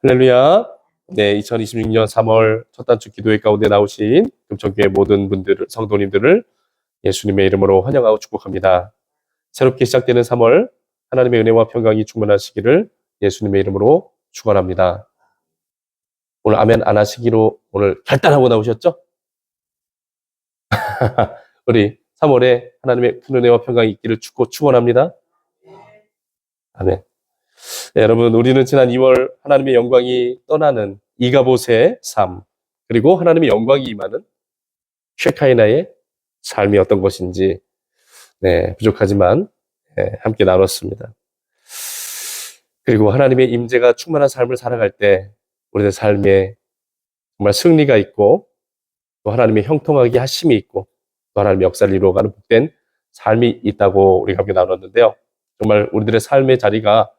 할렐루야. 네, 2026년 3월 첫 단주 기도회 가운데 나오신 금천교회 모든 분들, 성도님들을 예수님의 이름으로 환영하고 축복합니다. 새롭게 시작되는 3월 하나님의 은혜와 평강이 충만하시기를 예수님의 이름으로 축원합니다. 오늘 아멘 안 하시기로 오늘 결단하고 나오셨죠? 우리 3월에 하나님의 큰 은혜와 평강이 있기를 축원합니다. 아멘. 네, 여러분, 우리는 지난 2월 하나님의 영광이 떠나는 이가봇의 삶, 그리고 하나님의 영광이 임하는 쉐카이나의 삶이 어떤 것인지, 부족하지만, 함께 나눴습니다. 그리고 하나님의 임재가 충만한 삶을 살아갈 때, 우리의 삶에 정말 승리가 있고, 또 하나님의 형통하게 하심이 있고, 또 하나님의 역사를 이루어가는 복된 삶이 있다고 우리가 함께 나눴는데요. 정말 우리들의 삶의 자리가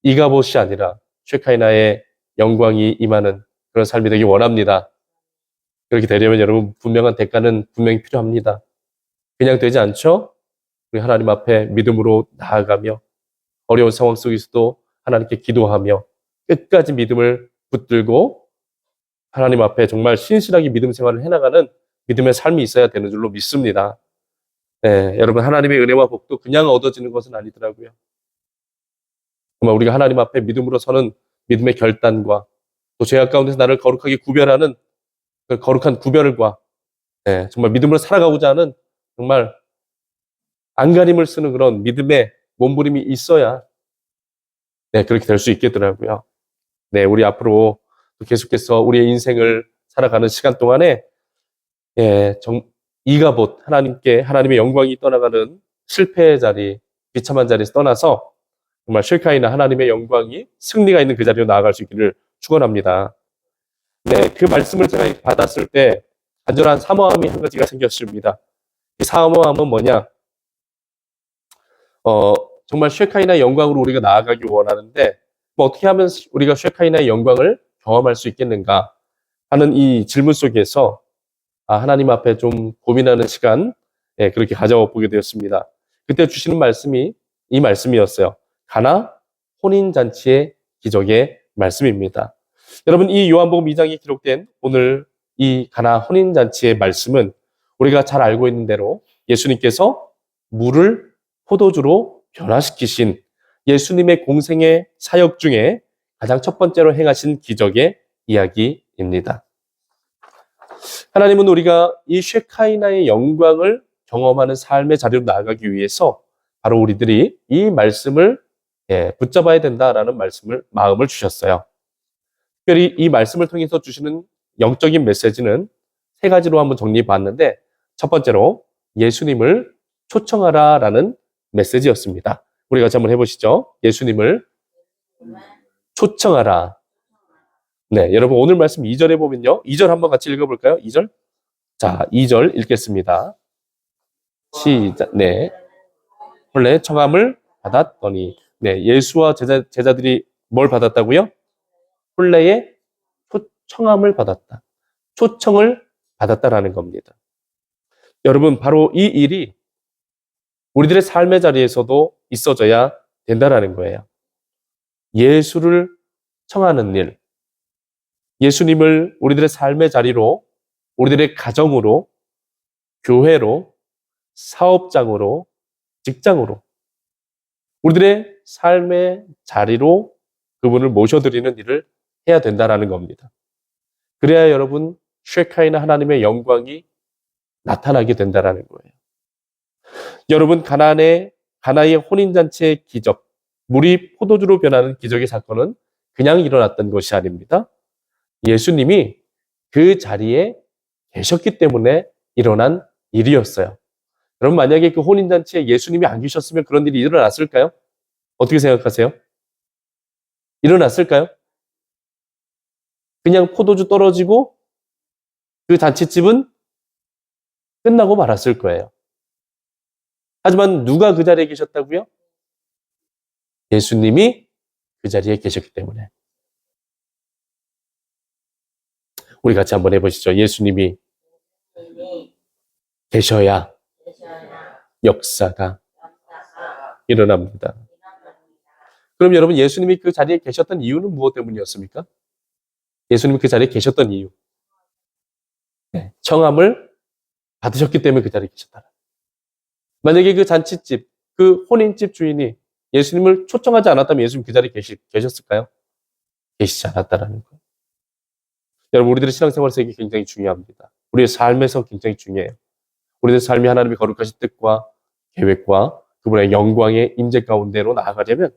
이가봇이 아니라 쉐카이나의 영광이 임하는 그런 삶이 되기 원합니다. 그렇게 되려면 여러분 분명한 대가는 분명히 필요합니다. 그냥 되지 않죠? 우리 하나님 앞에 믿음으로 나아가며 어려운 상황 속에서도 하나님께 기도하며 끝까지 믿음을 붙들고 하나님 앞에 정말 신실하게 믿음 생활을 해나가는 믿음의 삶이 있어야 되는 줄로 믿습니다. 네, 여러분 하나님의 은혜와 복도 그냥 얻어지는 것은 아니더라고요. 정말 우리가 하나님 앞에 믿음으로 서는 믿음의 결단과 또 죄악 가운데서 나를 거룩하게 구별하는 그 거룩한 구별과 정말 믿음으로 살아가고자 하는 정말 안간힘을 쓰는 그런 믿음의 몸부림이 있어야 그렇게 될 수 있겠더라고요. 우리 앞으로 계속해서 우리의 인생을 살아가는 시간 동안에 이가봇 하나님의 영광이 떠나가는 실패의 자리, 비참한 자리에서 떠나서 정말 쉐카이나 하나님의 영광이 승리가 있는 그 자리로 나아갈 수 있기를 축원합니다. 그 말씀을 제가 받았을 때 간절한 사모함이 한 가지가 생겼습니다. 이 사모함은 뭐냐? 정말 쉐카이나의 영광으로 우리가 나아가기 원하는데 어떻게 하면 우리가 쉐카이나의 영광을 경험할 수 있겠는가 하는 이 질문 속에서 하나님 앞에 좀 고민하는 시간 그렇게 가져보게 되었습니다. 그때 주시는 말씀이 이 말씀이었어요. 가나 혼인잔치의 기적의 말씀입니다. 여러분, 이 요한복음 2장에 기록된 오늘 이 가나 혼인잔치의 말씀은 우리가 잘 알고 있는 대로 예수님께서 물을 포도주로 변화시키신 예수님의 공생의 사역 중에 가장 첫 번째로 행하신 기적의 이야기입니다. 하나님은 우리가 이 쉐카이나의 영광을 경험하는 삶의 자리로 나아가기 위해서 바로 우리들이 이 말씀을 붙잡아야 된다라는 마음을 주셨어요. 특별히 이 말씀을 통해서 주시는 영적인 메시지는 세 가지로 한번 정리해 봤는데 첫 번째로 예수님을 초청하라라는 메시지였습니다. 우리 같이 한번 해보시죠. 예수님을 초청하라. 여러분 오늘 말씀 2절에 보면요. 2절 한번 같이 읽어볼까요? 2절. 자, 2절 읽겠습니다. 시작. 본래 청함을 받았더니 예수와 제자들이 뭘 받았다고요? 본래의 초청함을 받았다. 초청을 받았다라는 겁니다. 여러분 바로 이 일이 우리들의 삶의 자리에서도 있어져야 된다라는 거예요. 예수를 청하는 일, 예수님을 우리들의 삶의 자리로, 우리들의 가정으로, 교회로, 사업장으로, 직장으로 우리들의 삶의 자리로 그분을 모셔드리는 일을 해야 된다라는 겁니다. 그래야 여러분 쉐카이나 하나님의 영광이 나타나게 된다라는 거예요. 여러분 가나의 혼인잔치의 기적, 물이 포도주로 변하는 기적의 사건은 그냥 일어났던 것이 아닙니다. 예수님이 그 자리에 계셨기 때문에 일어난 일이었어요. 여러분 만약에 그 혼인잔치에 예수님이 안 계셨으면 그런 일이 일어났을까요? 어떻게 생각하세요? 일어났을까요? 그냥 포도주 떨어지고 그 잔치집은 끝나고 말았을 거예요. 하지만 누가 그 자리에 계셨다고요? 예수님이 그 자리에 계셨기 때문에. 우리 같이 한번 해보시죠. 예수님이 계셔야 역사가 일어납니다. 그럼 여러분 예수님이 그 자리에 계셨던 이유는 무엇 때문이었습니까? 예수님이 그 자리에 계셨던 이유. 청함을 받으셨기 때문에 그 자리에 계셨다. 만약에 그 잔치집, 그 혼인집 주인이 예수님을 초청하지 않았다면 예수님 그 자리에 계셨을까요? 계시지 않았다라는 거예요. 여러분, 우리들의 신앙생활에서 이게 굉장히 중요합니다. 우리의 삶에서 굉장히 중요해요. 우리의 삶이 하나님의 거룩하신 뜻과 계획과 그분의 영광의 임재 가운데로 나아가려면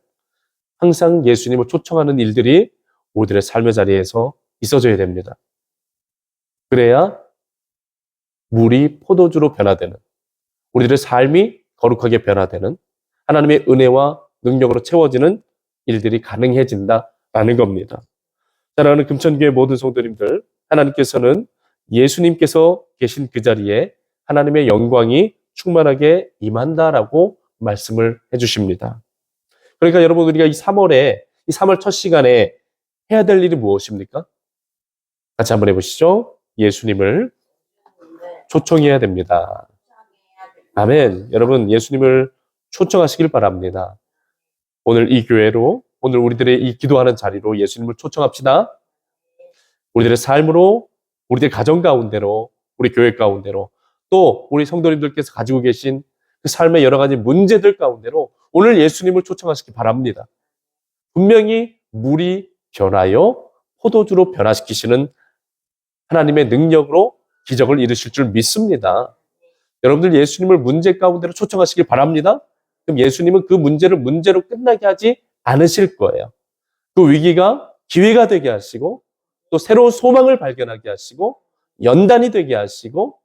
항상 예수님을 초청하는 일들이 우리들의 삶의 자리에서 있어져야 됩니다. 그래야 물이 포도주로 변화되는, 우리들의 삶이 거룩하게 변화되는, 하나님의 은혜와 능력으로 채워지는 일들이 가능해진다라는 겁니다. 사랑하는 금천교회 모든 성도님들, 하나님께서는 예수님께서 계신 그 자리에 하나님의 영광이 충만하게 임한다라고 말씀을 해주십니다. 그러니까 여러분, 우리가 이 3월 첫 시간에 해야 될 일이 무엇입니까? 같이 한번 해보시죠. 예수님을 초청해야 됩니다. 아멘. 여러분, 예수님을 초청하시길 바랍니다. 오늘 이 교회로, 오늘 우리들의 이 기도하는 자리로 예수님을 초청합시다. 우리들의 삶으로, 우리들의 가정 가운데로, 우리 교회 가운데로, 또 우리 성도님들께서 가지고 계신 그 삶의 여러 가지 문제들 가운데로 오늘 예수님을 초청하시기 바랍니다. 분명히 물이 변하여 포도주로 변화시키시는 하나님의 능력으로 기적을 이루실 줄 믿습니다. 여러분들 예수님을 문제 가운데로 초청하시길 바랍니다. 그럼 예수님은 그 문제를 문제로 끝나게 하지 않으실 거예요. 그 위기가 기회가 되게 하시고 또 새로운 소망을 발견하게 하시고 연단이 되게 하시고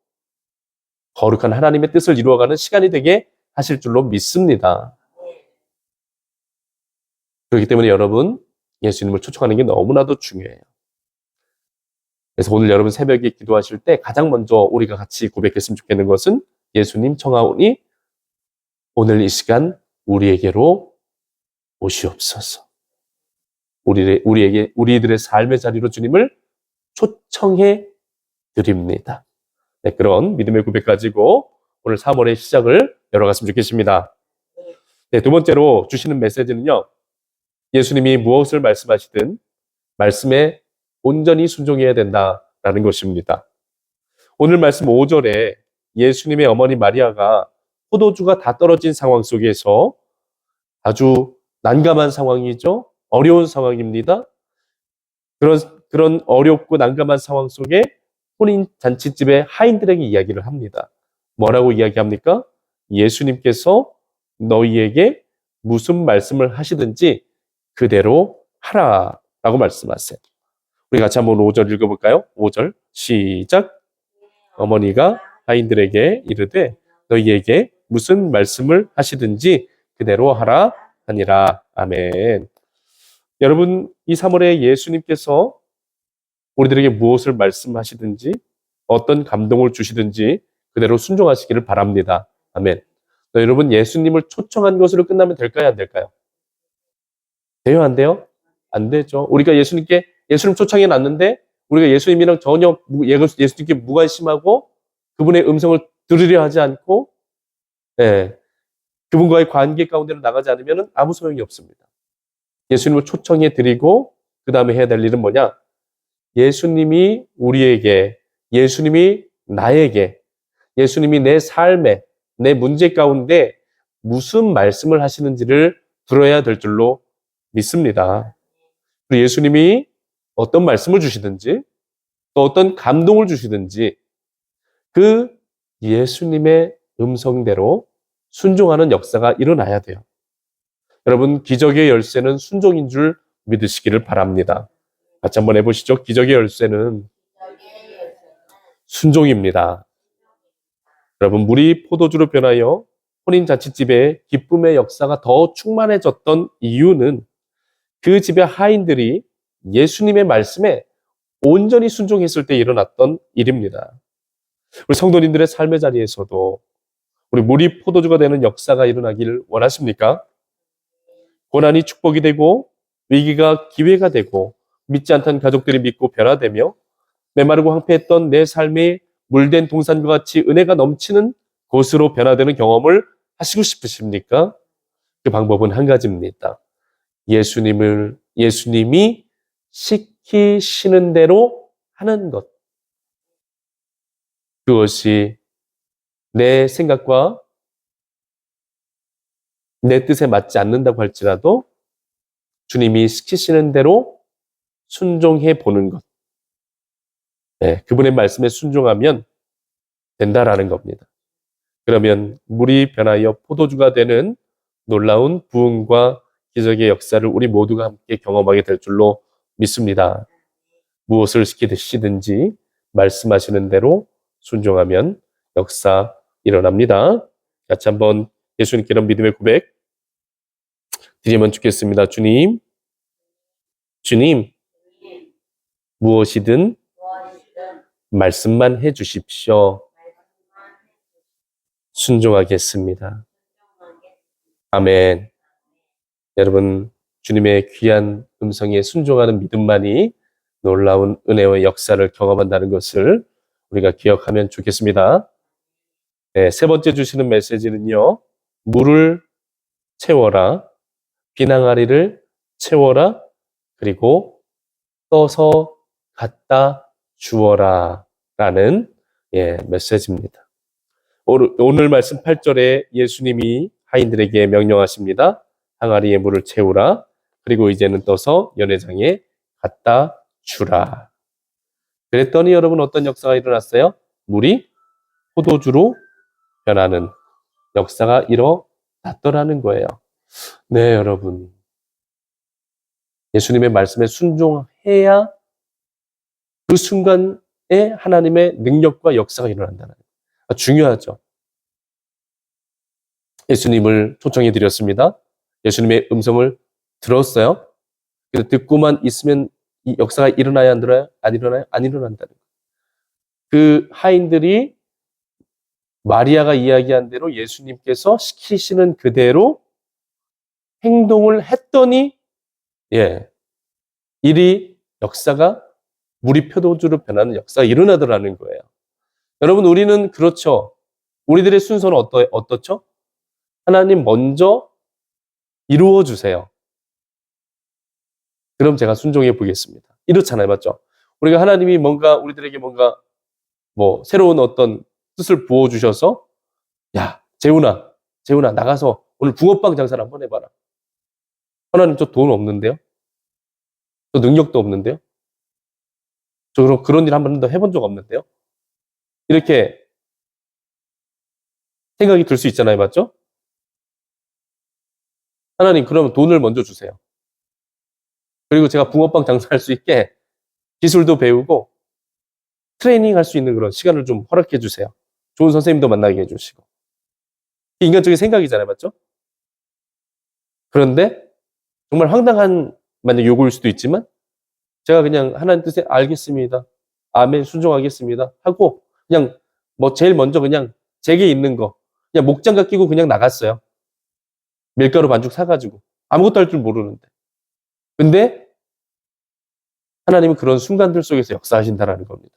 거룩한 하나님의 뜻을 이루어가는 시간이 되게 하실 줄로 믿습니다. 그렇기 때문에 여러분, 예수님을 초청하는 게 너무나도 중요해요. 그래서 오늘 여러분 새벽에 기도하실 때 가장 먼저 우리가 같이 고백했으면 좋겠는 것은 예수님 청하오니 오늘 이 시간 우리에게로 오시옵소서. 우리들의 삶의 자리로 주님을 초청해 드립니다. 네, 그런 믿음의 고백 가지고 오늘 3월의 시작을 열어갔으면 좋겠습니다. 네, 두 번째로 주시는 메시지는요. 예수님이 무엇을 말씀하시든 말씀에 온전히 순종해야 된다라는 것입니다. 오늘 말씀 5절에 예수님의 어머니 마리아가 포도주가 다 떨어진 상황 속에서 아주 난감한 상황이죠. 어려운 상황입니다. 그런 어렵고 난감한 상황 속에 혼인 잔치집의 하인들에게 이야기를 합니다. 뭐라고 이야기합니까? 예수님께서 너희에게 무슨 말씀을 하시든지 그대로 하라라고 말씀하세요. 우리 같이 한번 5절 읽어볼까요? 5절 시작. 어머니가 하인들에게 이르되 너희에게 무슨 말씀을 하시든지 그대로 하라 하니라. 아멘. 여러분, 이 3월에 예수님께서 우리들에게 무엇을 말씀하시든지 어떤 감동을 주시든지 그대로 순종하시기를 바랍니다. 아멘. 여러분, 예수님을 초청한 것으로 끝나면 될까요? 안 될까요? 돼요? 안 돼요? 안 되죠. 우리가 예수님 초청해 놨는데 우리가 예수님이랑 전혀 예수님께 무관심하고 그분의 음성을 들으려 하지 않고 그분과의 관계 가운데로 나가지 않으면 아무 소용이 없습니다. 예수님을 초청해 드리고 그 다음에 해야 될 일은 뭐냐? 예수님이 우리에게, 예수님이 나에게, 예수님이 내 삶에, 내 문제 가운데 무슨 말씀을 하시는지를 들어야 될 줄로 믿습니다. 그리고 예수님이 어떤 말씀을 주시든지 또 어떤 감동을 주시든지 그 예수님의 음성대로 순종하는 역사가 일어나야 돼요. 여러분, 기적의 열쇠는 순종인 줄 믿으시기를 바랍니다. 같이 한번 해보시죠. 기적의 열쇠는 순종입니다. 여러분, 물이 포도주로 변하여 혼인잔치집에 기쁨의 역사가 더 충만해졌던 이유는 그 집의 하인들이 예수님의 말씀에 온전히 순종했을 때 일어났던 일입니다. 우리 성도님들의 삶의 자리에서도 우리 물이 포도주가 되는 역사가 일어나기를 원하십니까? 고난이 축복이 되고 위기가 기회가 되고 믿지 않던 가족들이 믿고 변화되며 메마르고 황폐했던 내 삶이 물된 동산과 같이 은혜가 넘치는 곳으로 변화되는 경험을 하시고 싶으십니까? 그 방법은 한 가지입니다. 예수님이 시키시는 대로 하는 것. 그것이 내 생각과 내 뜻에 맞지 않는다고 할지라도 주님이 시키시는 대로 순종해 보는 것. 네, 그분의 말씀에 순종하면 된다라는 겁니다. 그러면 물이 변하여 포도주가 되는 놀라운 부흥과 기적의 역사를 우리 모두가 함께 경험하게 될 줄로 믿습니다. 무엇을 시키시든지 말씀하시는 대로 순종하면 역사 일어납니다. 같이 한번 예수님께 이런 믿음의 고백 드리면 좋겠습니다. 주님, 무엇이든 말씀만 해 주십시오. 순종하겠습니다. 아멘. 여러분, 주님의 귀한 음성에 순종하는 믿음만이 놀라운 은혜와 역사를 경험한다는 것을 우리가 기억하면 좋겠습니다. 네, 세 번째 주시는 메시지는요. 물을 채워라, 비낭아리를 채워라, 그리고 떠서 갖다 주어라 라는 메시지입니다. 오늘 말씀 8절에 예수님이 하인들에게 명령하십니다. 항아리에 물을 채우라. 그리고 이제는 떠서 연회장에 갖다 주라. 그랬더니 여러분 어떤 역사가 일어났어요? 물이 포도주로 변하는 역사가 일어났더라는 거예요. 네, 여러분. 예수님의 말씀에 순종해야 그 순간에 하나님의 능력과 역사가 일어난다는 거예요. 중요하죠. 예수님을 초청해 드렸습니다. 예수님의 음성을 들었어요. 그래서 듣고만 있으면 이 역사가 일어나야 안 일어나요? 안 일어나요? 안 일어난다는 거예요. 그 하인들이 마리아가 이야기한 대로 예수님께서 시키시는 그대로 행동을 했더니 일이 역사가 물이 포도주로 변하는 역사가 일어나더라는 거예요. 여러분 우리는 그렇죠. 우리들의 순서는 어떻죠? 하나님 먼저 이루어 주세요. 그럼 제가 순종해 보겠습니다. 이렇잖아요. 맞죠? 우리가 하나님이 우리들에게 뭔가 새로운 어떤 뜻을 부어 주셔서 야, 재훈아 나가서 오늘 붕어빵 장사를 한번 해봐라. 하나님 저 돈 없는데요? 저 능력도 없는데요? 저 그런 일 한 번도 해본 적 없는데요? 이렇게 생각이 들 수 있잖아요. 맞죠? 하나님 그러면 돈을 먼저 주세요. 그리고 제가 붕어빵 장사할 수 있게 기술도 배우고 트레이닝 할 수 있는 그런 시간을 좀 허락해 주세요. 좋은 선생님도 만나게 해주시고. 인간적인 생각이잖아요. 맞죠? 그런데 정말 황당한 만약 요구일 수도 있지만 제가 그냥 하나님 뜻에 알겠습니다. 아멘 순종하겠습니다. 하고 그냥 제일 먼저 그냥 제게 있는 거 그냥 목장갑 끼고 그냥 나갔어요. 밀가루 반죽 사가지고. 아무것도 할 줄 모르는데. 근데 하나님은 그런 순간들 속에서 역사하신다라는 겁니다.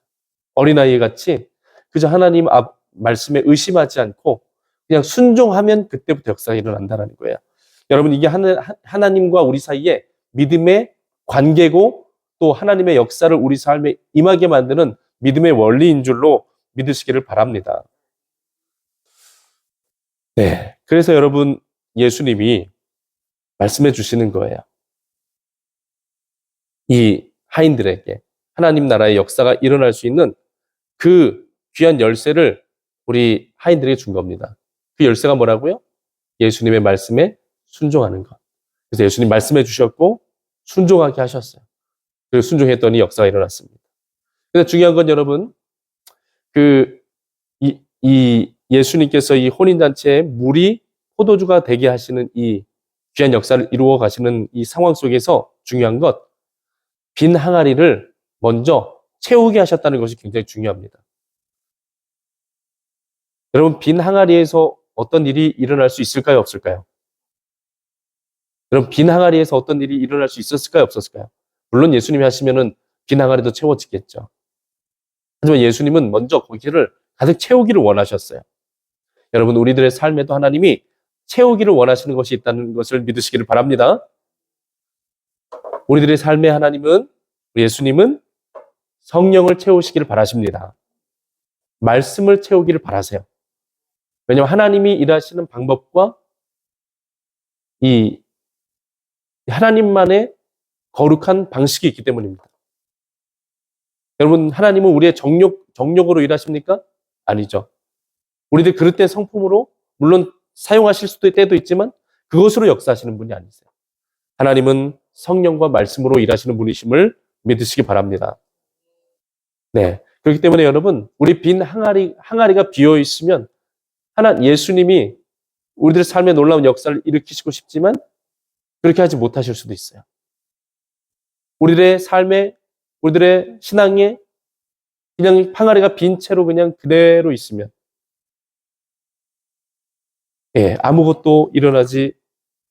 어린아이 같이 그저 하나님 말씀에 의심하지 않고 그냥 순종하면 그때부터 역사가 일어난다는 거예요. 여러분 이게 하나님과 우리 사이에 믿음의 관계고 또 하나님의 역사를 우리 삶에 임하게 만드는 믿음의 원리인 줄로 믿으시기를 바랍니다. 네, 그래서 여러분 예수님이 말씀해 주시는 거예요. 이 하인들에게 하나님 나라의 역사가 일어날 수 있는 그 귀한 열쇠를 우리 하인들에게 준 겁니다. 그 열쇠가 뭐라고요? 예수님의 말씀에 순종하는 것. 그래서 예수님 말씀해 주셨고 순종하게 하셨어요. 그리고 순종했더니 역사가 일어났습니다. 근데 중요한 건 여러분, 예수님께서 이 혼인잔치에 물이 포도주가 되게 하시는 이 귀한 역사를 이루어 가시는 이 상황 속에서 중요한 것, 빈 항아리를 먼저 채우게 하셨다는 것이 굉장히 중요합니다. 여러분, 빈 항아리에서 어떤 일이 일어날 수 있을까요? 없을까요? 여러분, 빈 항아리에서 어떤 일이 일어날 수 있었을까요? 없었을까요? 물론 예수님이 하시면은 빈 항아리도 채워지겠죠. 하지만 예수님은 먼저 거기를 가득 채우기를 원하셨어요. 여러분, 우리들의 삶에도 하나님이 채우기를 원하시는 것이 있다는 것을 믿으시기를 바랍니다. 우리들의 삶에 하나님은 우리 예수님은 성령을 채우시기를 바라십니다. 말씀을 채우기를 바라세요. 왜냐하면 하나님이 일하시는 방법과 이 하나님만의 거룩한 방식이 있기 때문입니다. 여러분, 하나님은 우리의 정욕으로 일하십니까? 아니죠. 우리들 그릇된 성품으로 물론 사용하실 수도 때도 있지만 그것으로 역사하시는 분이 아니세요. 하나님은 성령과 말씀으로 일하시는 분이심을 믿으시기 바랍니다. 네. 그렇기 때문에 여러분, 우리 빈 항아리가 비어 있으면 예수님이 우리들 삶에 놀라운 역사를 일으키시고 싶지만 그렇게 하지 못하실 수도 있어요. 우리들의 삶에, 우리들의 신앙에 그냥 항아리가 빈 채로 그냥 그대로 있으면 아무것도 일을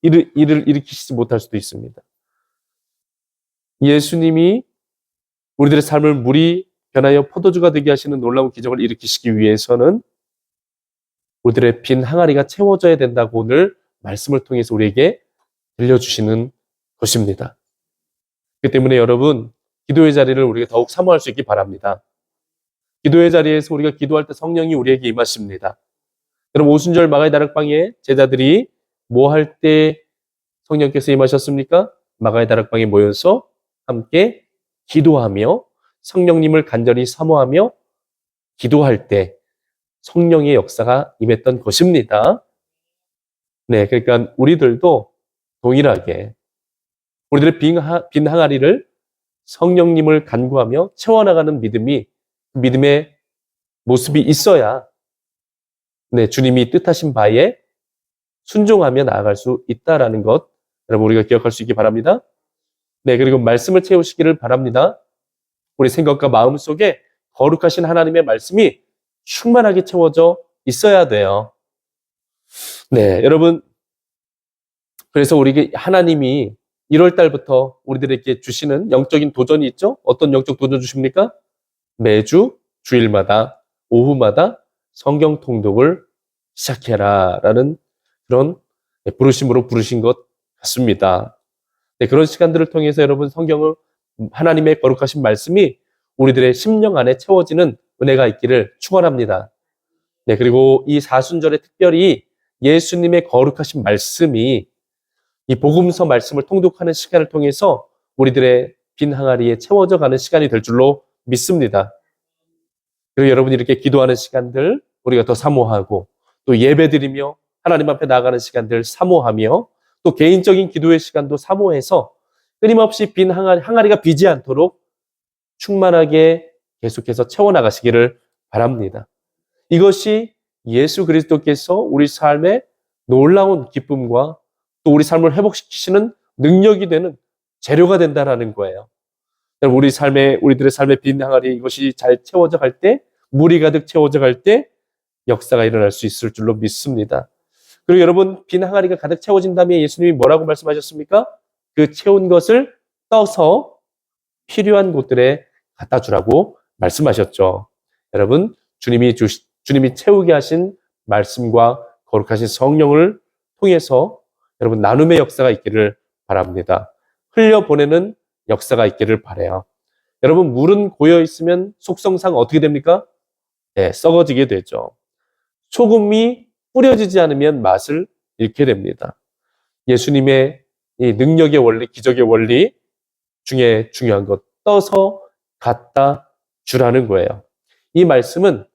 일으키시지 못할 수도 있습니다. 예수님이 우리들의 삶을 물이 변하여 포도주가 되게 하시는 놀라운 기적을 일으키시기 위해서는 우리들의 빈 항아리가 채워져야 된다고 오늘 말씀을 통해서 우리에게 들려주시는 것입니다. 그렇기 때문에 여러분, 기도의 자리를 우리가 더욱 사모할 수 있기 바랍니다. 기도의 자리에서 우리가 기도할 때 성령이 우리에게 임하십니다. 여러분, 오순절 마가의 다락방에 제자들이 뭐 할 때 성령께서 임하셨습니까? 마가의 다락방에 모여서 함께 기도하며 성령님을 간절히 사모하며 기도할 때 성령의 역사가 임했던 것입니다. 네, 그러니까 우리들도 동일하게 우리들의 빈 항아리를 성령님을 간구하며 채워나가는 믿음의 모습이 있어야 주님이 뜻하신 바에 순종하며 나아갈 수 있다라는 것, 여러분 우리가 기억할 수 있기 바랍니다. 네, 그리고 말씀을 채우시기를 바랍니다. 우리 생각과 마음 속에 거룩하신 하나님의 말씀이 충만하게 채워져 있어야 돼요. 네, 여러분, 그래서 우리에게 하나님이 1월 달부터 우리들에게 주시는 영적인 도전이 있죠? 어떤 영적 도전 주십니까? 매주 주일마다 오후마다 성경 통독을 시작해라 라는 그런 부르심으로 부르신 것 같습니다. 네, 그런 시간들을 통해서 여러분 성경을 하나님의 거룩하신 말씀이 우리들의 심령 안에 채워지는 은혜가 있기를 축원합니다. 네, 그리고 이 사순절에 특별히 예수님의 거룩하신 말씀이 이 복음서 말씀을 통독하는 시간을 통해서 우리들의 빈 항아리에 채워져 가는 시간이 될 줄로 믿습니다. 그리고 여러분이 이렇게 기도하는 시간들 우리가 더 사모하고 또 예배드리며 하나님 앞에 나아가는 시간들 사모하며 또 개인적인 기도의 시간도 사모해서 끊임없이 빈 항아리가 비지 않도록 충만하게 계속해서 채워나가시기를 바랍니다. 이것이 예수 그리스도께서 우리 삶에 놀라운 기쁨과 또 우리 삶을 회복시키시는 능력이 되는 재료가 된다는 거예요. 우리들의 삶의 빈 항아리 이것이 잘 채워져 갈 때, 물이 가득 채워져 갈 때 역사가 일어날 수 있을 줄로 믿습니다. 그리고 여러분, 빈 항아리가 가득 채워진 다음에 예수님이 뭐라고 말씀하셨습니까? 그 채운 것을 떠서 필요한 곳들에 갖다 주라고 말씀하셨죠. 여러분, 주님이 채우게 하신 말씀과 거룩하신 성령을 통해서 여러분 나눔의 역사가 있기를 바랍니다. 흘려보내는 역사가 있기를 바라요. 여러분, 물은 고여 있으면 속성상 어떻게 됩니까? 네, 썩어지게 되죠. 소금이 뿌려지지 않으면 맛을 잃게 됩니다. 예수님의 이 능력의 원리, 기적의 원리 중에 중요한 것, 떠서 갖다 주라는 거예요. 이 말씀은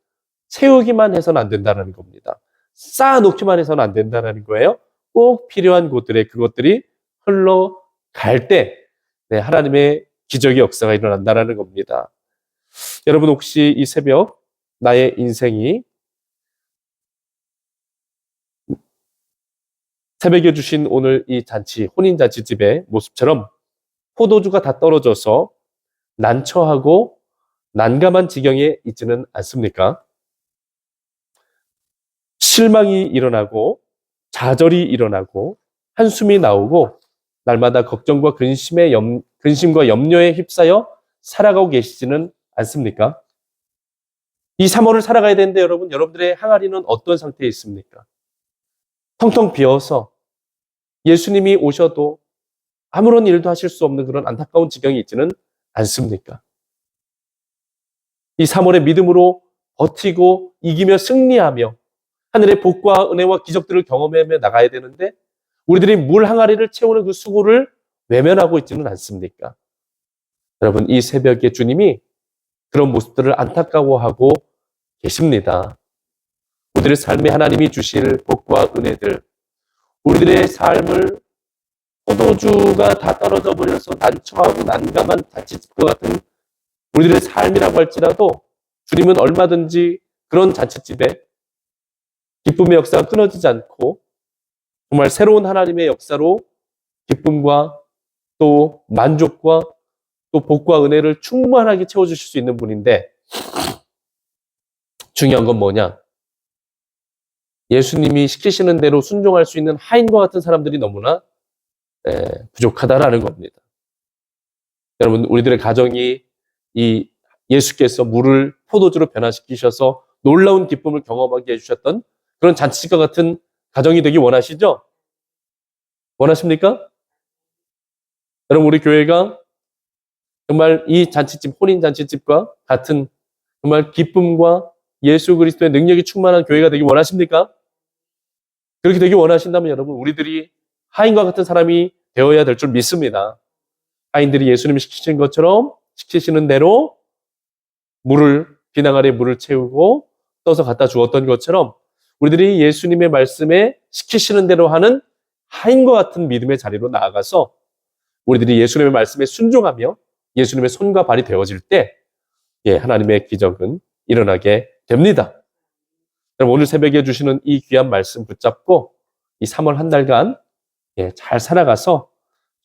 채우기만 해서는 안 된다는 겁니다. 쌓아놓기만 해서는 안 된다는 거예요. 꼭 필요한 곳들에 그것들이 흘러갈 때 하나님의 기적의 역사가 일어난다는 겁니다. 여러분, 혹시 이 새벽 나의 인생이 새벽에 주신 오늘 이 잔치, 혼인잔치집의 모습처럼 포도주가 다 떨어져서 난처하고 난감한 지경에 있지는 않습니까? 실망이 일어나고 좌절이 일어나고 한숨이 나오고 날마다 걱정과 근심과 염려에 휩싸여 살아가고 계시지는 않습니까? 이 3월을 살아가야 되는데 여러분들의 항아리는 어떤 상태에 있습니까? 텅텅 비어서 예수님이 오셔도 아무런 일도 하실 수 없는 그런 안타까운 지경이 있지는 않습니까? 이 3월의 믿음으로 버티고 이기며 승리하며 하늘의 복과 은혜와 기적들을 경험하며 나가야 되는데 우리들이 물 항아리를 채우는 그 수고를 외면하고 있지는 않습니까? 여러분, 이 새벽에 주님이 그런 모습들을 안타까워하고 계십니다. 우리들의 삶에 하나님이 주실 복과 은혜들, 우리들의 삶을 포도주가 다 떨어져 버려서 난처하고 난감한 잔치집과 같은 우리들의 삶이라고 할지라도 주님은 얼마든지 그런 잔치집에 기쁨의 역사가 끊어지지 않고 정말 새로운 하나님의 역사로 기쁨과 또 만족과 또 복과 은혜를 충만하게 채워주실 수 있는 분인데 중요한 건 뭐냐? 예수님이 시키시는 대로 순종할 수 있는 하인과 같은 사람들이 너무나 부족하다라는 겁니다. 여러분, 우리들의 가정이 이 예수께서 물을 포도주로 변화시키셔서 놀라운 기쁨을 경험하게 해주셨던 그런 잔치집과 같은 가정이 되기 원하시죠? 원하십니까? 여러분, 우리 교회가 정말 이 잔치집, 혼인 잔치집과 같은 정말 기쁨과 예수 그리스도의 능력이 충만한 교회가 되기 원하십니까? 그렇게 되기 원하신다면 여러분, 우리들이 하인과 같은 사람이 되어야 될 줄 믿습니다. 하인들이 예수님이 시키신 것처럼 시키시는 대로 비낭아리에 물을 채우고 떠서 갖다 주었던 것처럼 우리들이 예수님의 말씀에 시키시는 대로 하는 하인과 같은 믿음의 자리로 나아가서 우리들이 예수님의 말씀에 순종하며 예수님의 손과 발이 되어질 때 하나님의 기적은 일어나게 됩니다. 여러분, 오늘 새벽에 주시는 이 귀한 말씀 붙잡고 이 3월 한 달간 잘 살아가서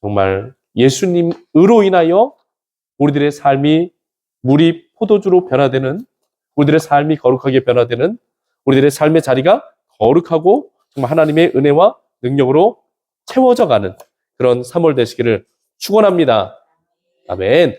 정말 예수님으로 인하여 우리들의 삶이 물이 포도주로 변화되는, 우리들의 삶이 거룩하게 변화되는, 우리들의 삶의 자리가 거룩하고 정말 하나님의 은혜와 능력으로 채워져 가는 그런 3월 되시기를 축원합니다. 아멘.